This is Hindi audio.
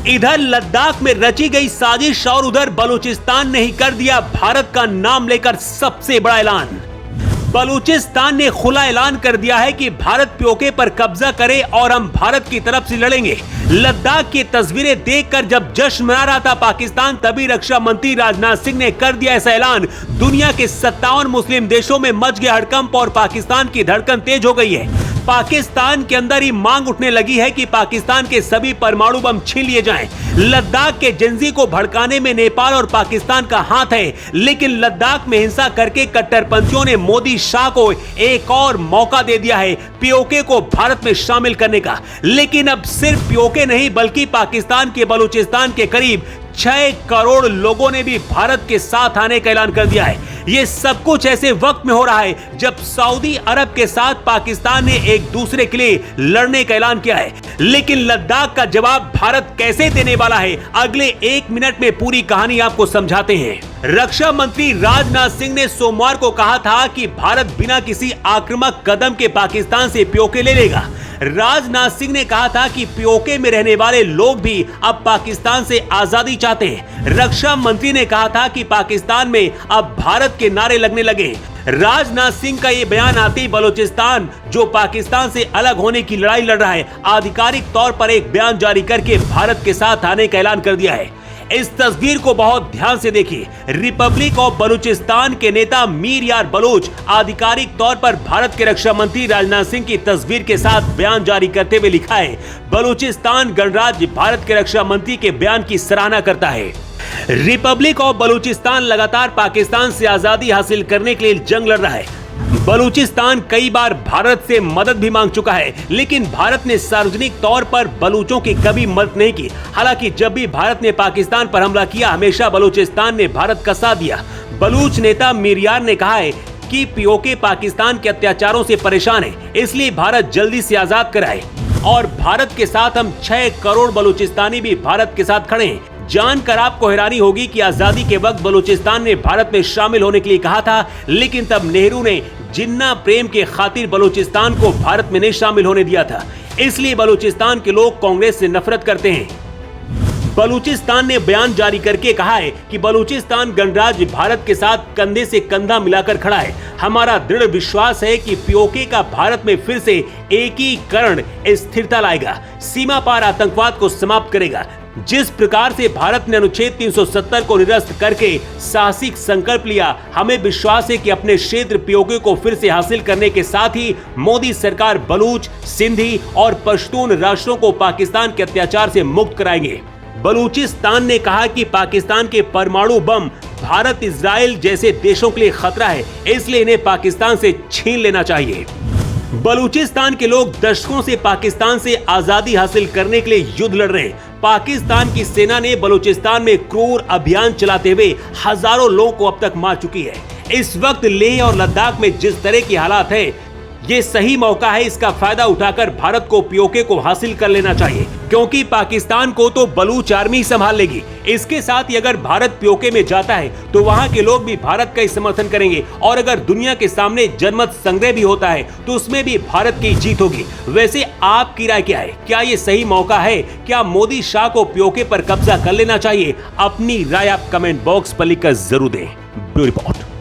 इधर लद्दाख में रची गई साजिश और उधर बलूचिस्तान ने ही कर दिया भारत का नाम लेकर सबसे बड़ा ऐलान। बलूचिस्तान ने खुला ऐलान कर दिया है कि भारत पीओके पर कब्जा करे और हम भारत की तरफ से लड़ेंगे। लद्दाख की तस्वीरें देखकर जब जश्न मना रहा था पाकिस्तान, तभी रक्षा मंत्री राजनाथ सिंह ने कर दिया ऐसा ऐलान। दुनिया के 57 मुस्लिम देशों में मच गया हड़कंप और पाकिस्तान की धड़कन तेज हो गई है। पाकिस्तान के अंदर ही मांग उठने लगी है कि पाकिस्तान के सभी परमाणु बम छीन लिए जाएं। लद्दाख के जिंजी को भड़काने में नेपाल और पाकिस्तान का हाथ है, लेकिन लद्दाख में हिंसा करके कट्टरपंथियों ने मोदी शाह को एक और मौका दे दिया है पीओके को भारत में शामिल करने का। लेकिन अब सिर्फ पीओके नहीं बल्कि पाकिस्तान के बलूचिस्तान के करीब 6 करोड़ लोगों ने भी भारत के साथ आने का ऐलान कर दिया है। ये सब कुछ ऐसे वक्त में हो रहा है जब सऊदी अरब के साथ पाकिस्तान ने एक दूसरे के लिए लड़ने का ऐलान किया है। लेकिन लद्दाख का जवाब भारत कैसे देने वाला है, अगले 1 मिनट में पूरी कहानी आपको समझाते हैं। रक्षा मंत्री राजनाथ सिंह ने सोमवार को कहा था कि भारत बिना किसी आक्रामक कदम के पाकिस्तान से पीओके ले लेगा। राजनाथ सिंह ने कहा था कि पीओके में रहने वाले लोग भी अब पाकिस्तान से आजादी चाहते हैं। रक्षा मंत्री ने कहा था कि पाकिस्तान में अब भारत के नारे लगने लगे। राजनाथ सिंह का ये बयान आते ही बलूचिस्तान, जो पाकिस्तान से अलग होने की लड़ाई लड़ रहा है, आधिकारिक तौर पर एक बयान जारी करके भारत के साथ आने का ऐलान कर दिया है। इस तस्वीर को बहुत ध्यान से देखिए। रिपब्लिक ऑफ बलूचिस्तान के नेता मीर यार बलूच आधिकारिक तौर पर भारत के रक्षा मंत्री राजनाथ सिंह की तस्वीर के साथ बयान जारी करते हुए लिखा है, बलूचिस्तान गणराज्य भारत के रक्षा मंत्री के बयान की सराहना करता है। रिपब्लिक ऑफ बलूचिस्तान लगातार पाकिस्तान से आजादी हासिल करने के लिए जंग लड़ रहा है। बलूचिस्तान कई बार भारत से मदद भी मांग चुका है, लेकिन भारत ने सार्वजनिक तौर पर बलूचों की कभी मदद नहीं की। हालांकि जब भी भारत ने पाकिस्तान पर हमला किया, हमेशा बलूचिस्तान ने भारत का साथ दिया। बलूच नेता मीर यार ने कहा है कि पीओके पाकिस्तान के अत्याचारों से परेशान है, इसलिए भारत जल्दी से आजाद कराए और भारत के साथ हम 6 करोड़ बलूचिस्तानी भी भारत के साथ खड़े हैं। जानकर आपको हैरानी होगी कि आजादी के वक्त बलूचिस्तान ने भारत में शामिल होने के लिए कहा था, लेकिन तब नेहरू ने जिन्ना प्रेम के खातिर बलूचिस्तान को भारत में नहीं शामिल होने दिया था। इसलिए बलूचिस्तान के लोग कांग्रेस से नफरत करते हैं। बलूचिस्तान ने बयान जारी करके कहा है कि बलूचिस्तान गणराज्य भारत के साथ कंधे से कंधा मिलाकर खड़ा है। हमारा दृढ़ विश्वास है कि पीओके का भारत में फिर से एकीकरण स्थिरता लाएगा, सीमा पार आतंकवाद को समाप्त करेगा। जिस प्रकार से भारत ने अनुच्छेद 370 को निरस्त करके साहसिक संकल्प लिया, हमें विश्वास है कि अपने क्षेत्र पीओके को फिर से हासिल करने के साथ ही मोदी सरकार बलूच, सिंधी और पश्तून राष्ट्रों को पाकिस्तान के अत्याचार से मुक्त कराएंगे। बलूचिस्तान ने कहा कि पाकिस्तान के परमाणु बम भारत, इजराइल जैसे देशों के लिए खतरा है, इसलिए इन्हें पाकिस्तान से छीन लेना चाहिए। बलूचिस्तान के लोग दशकों से पाकिस्तान से आजादी हासिल करने के लिए युद्ध लड़ रहे हैं। पाकिस्तान की सेना ने बलूचिस्तान में क्रूर अभियान चलाते हुए हजारों लोगों को अब तक मार चुकी है। इस वक्त लेह और लद्दाख में जिस तरह की हालात है, ये सही मौका है इसका फायदा उठाकर भारत को पीओके को हासिल कर लेना चाहिए, क्योंकि पाकिस्तान को तो बलूच आर्मी संभाल लेगी। इसके साथ ही अगर भारत पीओके में जाता है तो वहां के लोग भी भारत का ही समर्थन करेंगे, और अगर दुनिया के सामने जनमत संग्रह भी होता है तो उसमें भी भारत की जीत होगी। वैसे आपकी राय क्या है? क्या ये सही मौका है? क्या मोदी शाह को पीओके पर कब्जा कर लेना चाहिए? अपनी राय आप कमेंट बॉक्स पर लिखकर जरूर दें। Bureau report.